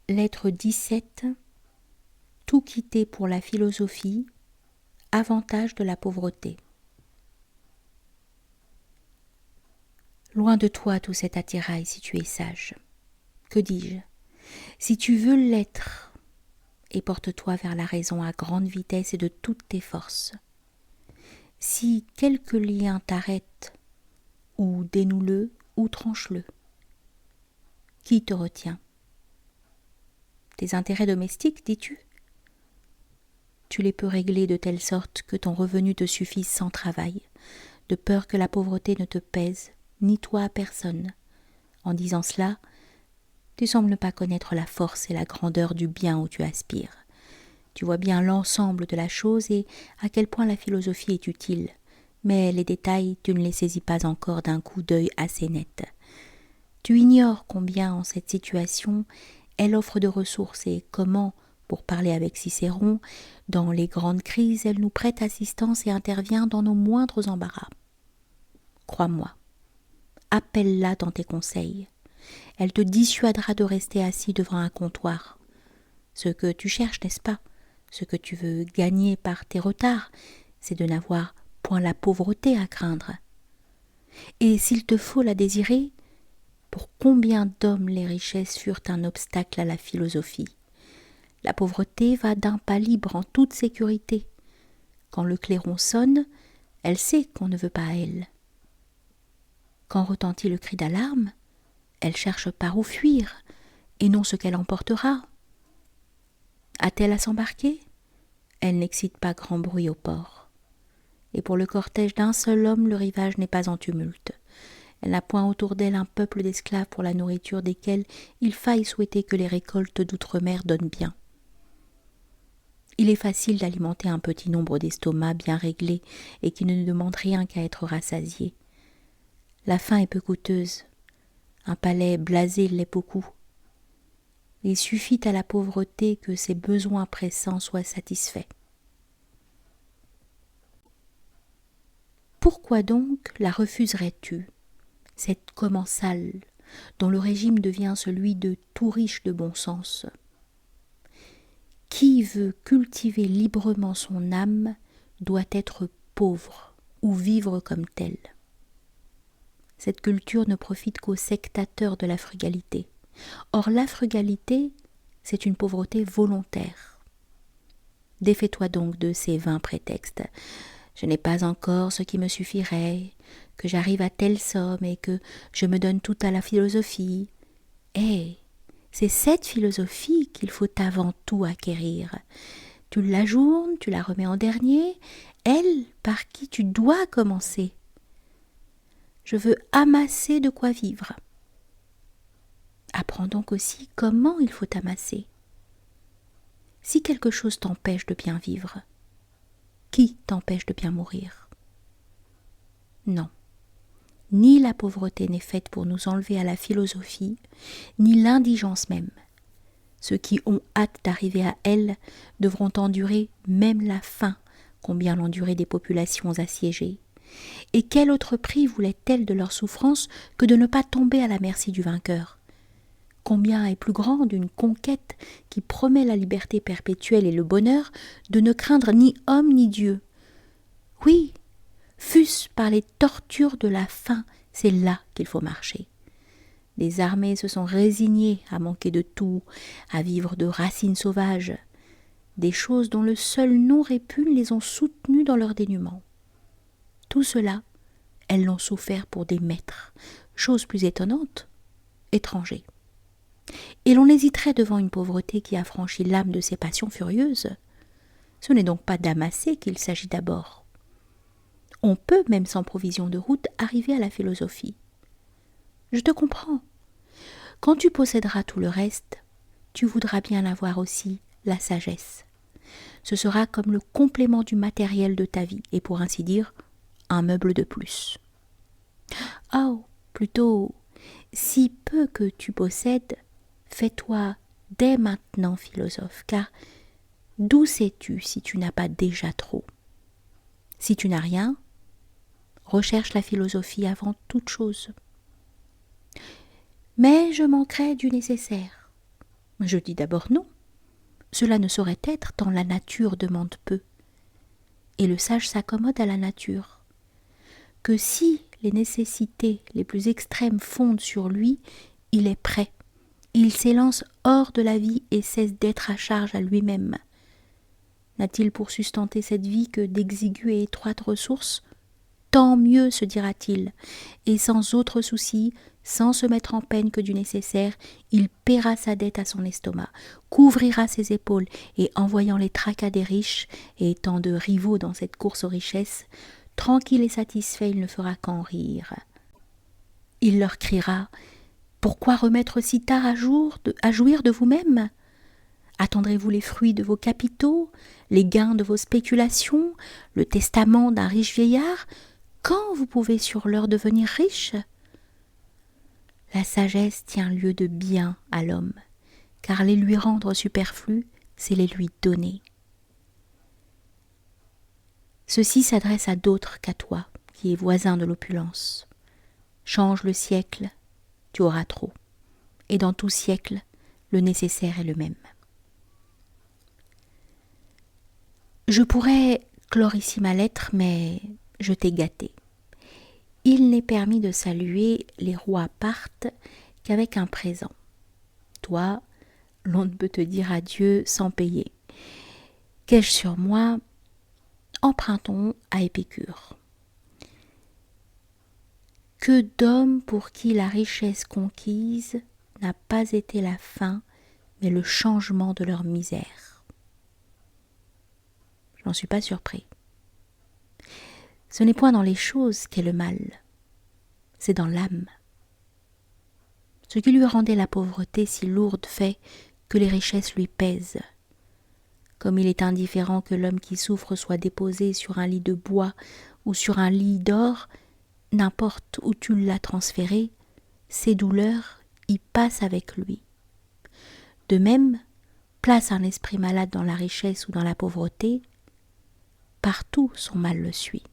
Lettre 17. Tout quitter pour la philosophie, avantage de la pauvreté. Loin de toi tout cet attirail si tu es sage. Que dis-je? Si tu veux l'être, et porte-toi vers la raison à grande vitesse et de toutes tes forces. Si quelque lien t'arrête, ou dénoue-le, ou tranche-le. Qui te retient? Tes intérêts domestiques, dis-tu? Tu les peux régler de telle sorte que ton revenu te suffise sans travail, de peur que la pauvreté ne te pèse, ni toi à personne. En disant cela, tu sembles ne pas connaître la force et la grandeur du bien où tu aspires. Tu vois bien l'ensemble de la chose et à quel point la philosophie est utile, mais les détails, tu ne les saisis pas encore d'un coup d'œil assez net. Tu ignores combien, en cette situation, elle offre de ressources et comment, pour parler avec Cicéron, dans les grandes crises, elle nous prête assistance et intervient dans nos moindres embarras. Crois-moi, appelle-la dans tes conseils. Elle te dissuadera de rester assis devant un comptoir. Ce que tu cherches, n'est-ce pas? Ce que tu veux gagner par tes retards, c'est de n'avoir point la pauvreté à craindre. Et s'il te faut la désirer, pour combien d'hommes les richesses furent un obstacle à la philosophie? La pauvreté va d'un pas libre en toute sécurité. Quand le clairon sonne, elle sait qu'on ne veut pas à elle. Quand retentit le cri d'alarme, elle cherche par où fuir, et non ce qu'elle emportera. A-t-elle à s'embarquer? Elle n'excite pas grand bruit au port. Et pour le cortège d'un seul homme, le rivage n'est pas en tumulte. Elle n'a point autour d'elle un peuple d'esclaves pour la nourriture desquels il faille souhaiter que les récoltes d'outre-mer donnent bien. Il est facile d'alimenter un petit nombre d'estomacs bien réglés et qui ne demandent rien qu'à être rassasiés. La faim est peu coûteuse. Un palais blasé l'est beaucoup. Il suffit à la pauvreté que ses besoins pressants soient satisfaits. Pourquoi donc la refuserais-tu, cette commensale dont le régime devient celui de tout riche de bon sens? Qui veut cultiver librement son âme doit être pauvre ou vivre comme tel. Cette culture ne profite qu'aux sectateurs de la frugalité. Or la frugalité, c'est une pauvreté volontaire. Défais-toi donc de ces vains prétextes. Je n'ai pas encore ce qui me suffirait, que j'arrive à telle somme et que je me donne tout à la philosophie. C'est cette philosophie qu'il faut avant tout acquérir. Tu l'ajournes, tu la remets en dernier, elle par qui tu dois commencer. Je veux amasser de quoi vivre. Apprends donc aussi comment il faut amasser. Si quelque chose t'empêche de bien vivre, qui t'empêche de bien mourir? Non. Ni la pauvreté n'est faite pour nous enlever à la philosophie, ni l'indigence même. Ceux qui ont hâte d'arriver à elle devront endurer même la faim, combien l'enduraient des populations assiégées. Et quel autre prix voulaient-elles de leur souffrance que de ne pas tomber à la merci du vainqueur? Combien est plus grande une conquête qui promet la liberté perpétuelle et le bonheur de ne craindre ni homme ni Dieu? Oui, fût-ce par les tortures de la faim, c'est là qu'il faut marcher. Des armées se sont résignées à manquer de tout, à vivre de racines sauvages. Des choses dont le seul nom répugne les ont soutenues dans leur dénuement. Tout cela, elles l'ont souffert pour des maîtres, chose plus étonnante, étrangers. Et l'on hésiterait devant une pauvreté qui affranchit l'âme de ses passions furieuses. Ce n'est donc pas d'amasser qu'il s'agit d'abord. On peut, même sans provision de route, arriver à la philosophie. Je te comprends. Quand tu posséderas tout le reste, tu voudras bien avoir aussi la sagesse. Ce sera comme le complément du matériel de ta vie, et pour ainsi dire, un meuble de plus. Oh, plutôt, si peu que tu possèdes, fais-toi dès maintenant philosophe, car d'où sais-tu si tu n'as pas déjà trop? Si tu n'as rien, recherche la philosophie avant toute chose. Mais je manquerai du nécessaire. Je dis d'abord non. Cela ne saurait être tant la nature demande peu. Et le sage s'accommode à la nature. Que si les nécessités les plus extrêmes fondent sur lui, il est prêt. Il s'élance hors de la vie et cesse d'être à charge à lui-même. N'a-t-il pour sustenter cette vie que d'exiguës et étroites ressources ? Tant mieux, se dira-t-il, et sans autre souci, sans se mettre en peine que du nécessaire, il paiera sa dette à son estomac, couvrira ses épaules, et en voyant les tracas des riches, et étant de rivaux dans cette course aux richesses, tranquille et satisfait, il ne fera qu'en rire. Il leur criera « Pourquoi remettre si tard à jouir de vous-même ? Attendrez-vous les fruits de vos capitaux, les gains de vos spéculations, le testament d'un riche vieillard ? Quand vous pouvez sur l'heure devenir riche ? La sagesse tient lieu de bien à l'homme, car les lui rendre superflus, c'est les lui donner. Ceci s'adresse à d'autres qu'à toi, qui es voisin de l'opulence. Change le siècle, tu auras trop, et dans tout siècle, le nécessaire est le même. Je pourrais clore ici ma lettre, mais je t'ai gâté. Il n'est permis de saluer les rois partent qu'avec un présent. Toi, l'on ne peut te dire adieu sans payer. Qu'ai-je sur moi ? Empruntons à Épicure. Que d'hommes pour qui la richesse conquise n'a pas été la fin, mais le changement de leur misère. Je n'en suis pas surpris. Ce n'est point dans les choses qu'est le mal, c'est dans l'âme. Ce qui lui rendait la pauvreté si lourde fait que les richesses lui pèsent. Comme il est indifférent que l'homme qui souffre soit déposé sur un lit de bois ou sur un lit d'or, n'importe où tu l'as transféré, ses douleurs y passent avec lui. De même, place un esprit malade dans la richesse ou dans la pauvreté, partout son mal le suit.